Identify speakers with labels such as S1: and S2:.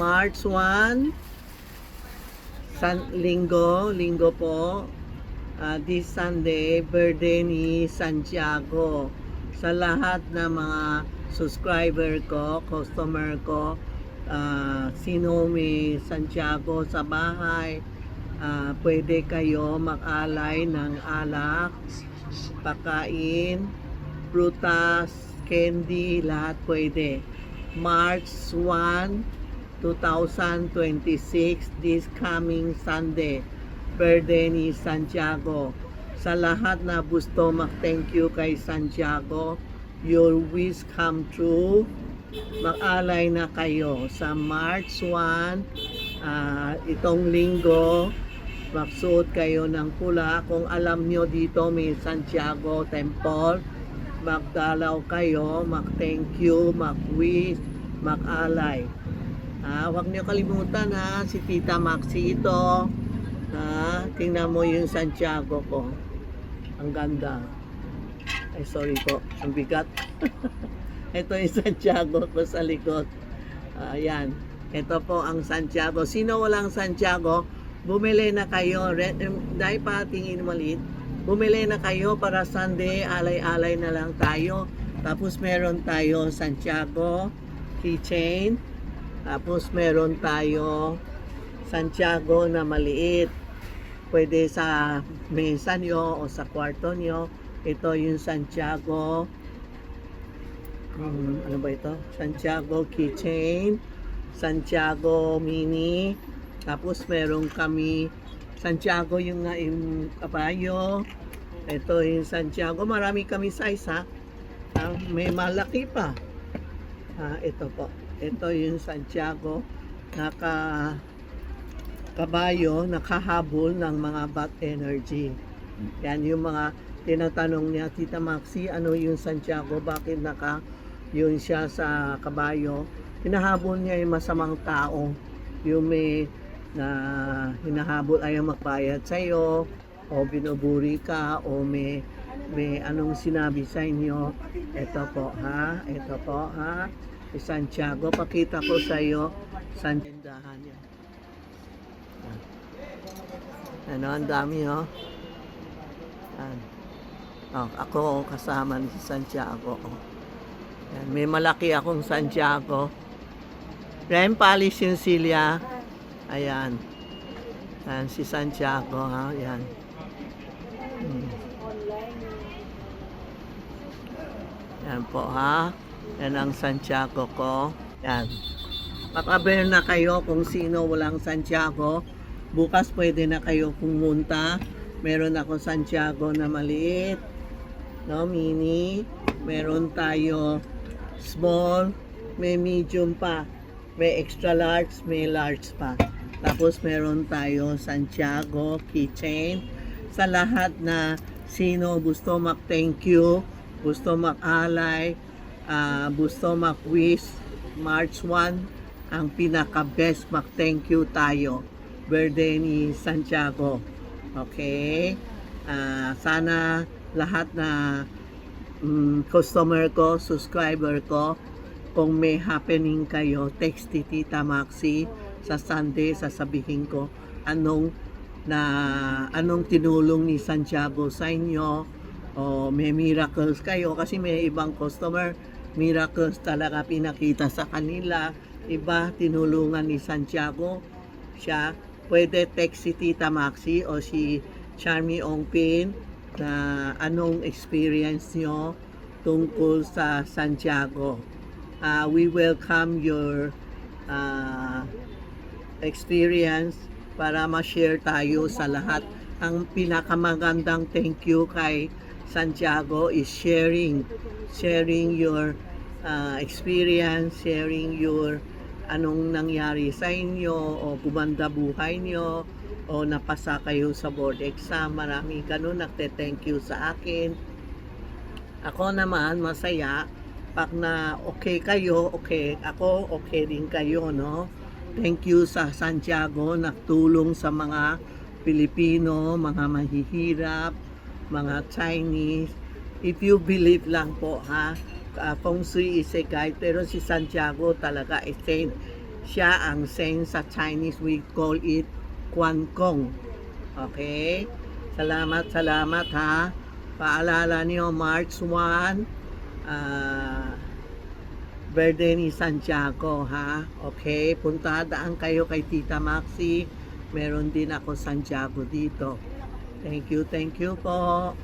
S1: March 1, linggo po. This Sunday, birthday ni Santiago. Sa lahat ng mga subscriber ko, customer ko, sino may Santiago sa bahay, pwede kayo mag-alay ng alak, pakain, prutas, candy, lahat pwede. March 1, 2026, this coming Sunday, birthday ni Santiago. Sa lahat na gusto mag-thank you kay Santiago, your wish come true. Mag-alay na kayo sa March 1, itong linggo. Magsuot kayo ng pula. Kung alam nyo dito may Santiago Temple, magdalaw kayo, mag-thank you, mag-wish, mag-alay. Huwag nyo kalimutan si Tita Maxi ito. Tingnan mo yung Santiago ko. Ang ganda. Ay, sorry po. Ang bigat. Ito yung Santiago ko sa likod. Ayan. Ito po ang Santiago. Sino walang Santiago, bumili na kayo. Dahil pa tingin maliit. Bumili na kayo para Sunday. Alay-alay na lang tayo. Tapos meron tayo Santiago keychain. Tapos meron tayo Santiago na maliit. Pwede sa mesa nyo o sa kwarto nyo. Ito yung Santiago. Ano ba ito? Santiago keychain. Santiago mini. Tapos meron kami Santiago yung kabayo. Ito yung Santiago. Marami kami size may malaki pa. Ito po. Ito yung Santiago. Kabayo, nakahabol ng mga bat energy. Yan yung mga tinatanong niya, Tita Maxi, ano yung Santiago? Bakit yun siya sa kabayo? Hinahabol niya yung masamang tao. Yung may hinahabol ayaw magbayad sa'yo, o binuburi ka, o may anong sinabi sa inyo. Ito po, Ito po, Si Santiago. Pakita ko sa'yo, Santiago niya. Ang dami, ako kasama ni Santiago. Yan, may malaki akong Santiago. Rem polish yung silya. Ayan. Yan, si Santiago, Yan. Yan po, Yan ang Santiago ko. Yan. Makaber na kayo kung sino walang Santiago. Bukas pwede na kayo pumunta. Meron ako Santiago na maliit, mini. Meron tayo small, may medium pa, may extra large, may large pa. Tapos meron tayo Santiago keychain. Sa lahat na sino gusto mag-thank you, gusto mag-alay, gusto mag-wish, March 1 ang pinaka-best mag-thank you tayo. Birthday ni Santiago. Okay? Sana lahat na customer ko, subscriber ko, kung may happening kayo, text ti Tita Maxi sa Sunday, sasabihin ko anong tinulong ni Santiago sa inyo, o may miracles kayo, kasi may ibang customer, miracles talaga pinakita sa kanila. Iba, tinulungan ni Santiago siya. Pwede text si Tita Maxi o si Charmy Ongpin na anong experience nyo tungkol sa Santiago. We welcome your experience para ma-share tayo sa lahat. Ang pinakamagandang thank you kay Santiago is sharing your experience, sharing your anong nangyari sa inyo, o gumanda buhay nyo, o napasa kayo sa board exam. Marami ganun nagte-thank you sa akin. Ako naman masaya pag na okay kayo, okay ako, okay din kayo, Thank you sa Santiago, nagtulong sa mga Pilipino, mga mahihirap, mga Chinese. If you believe lang po, Feng Shui is a guide, pero si Santiago talaga is saint. Siya ang saint sa Chinese, we call it Quan Kong. Okay? Salamat ha. Paalala niyo, March 1, birthday ni Santiago ha. Okay? Daan kayo kay Tita Maxi. Meron din ako Santiago dito. Thank you po.